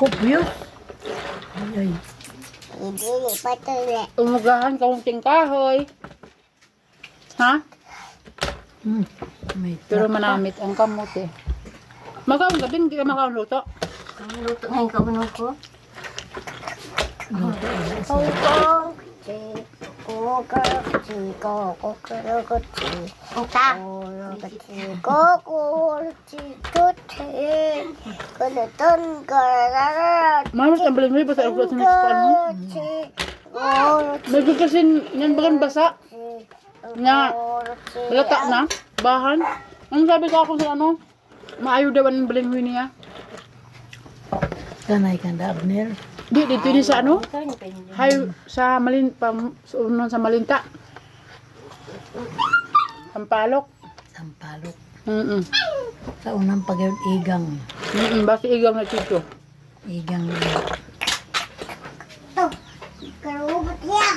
Kupyo. Ay, Hindi patuli. Umugahan kaunting kahoy. Ha? may Pero truck. manamit ang kamote. Magkaon ka din, hindi ka makaon luto. Ang luto ngayon kabuno ko. Luto, eh. Koko, chiko, chiko, koko, chiko, koko, chiko, kalaton, karara, Mamas, ang baling ba sa aglo sa next ano? Medyo kasi yan bagan basa. Nga, lata na, bahan. Ang sabi sa ako sa ano, maayo daw ang baling niya. Kanay kanda, Abner. Di, dito ni sa ano? Hay, sa sa Malinta. Sampalok. Sampalok. Mm-mm. Sa unang pag igang. Basta igaw na tito. Igang. Karubat niya.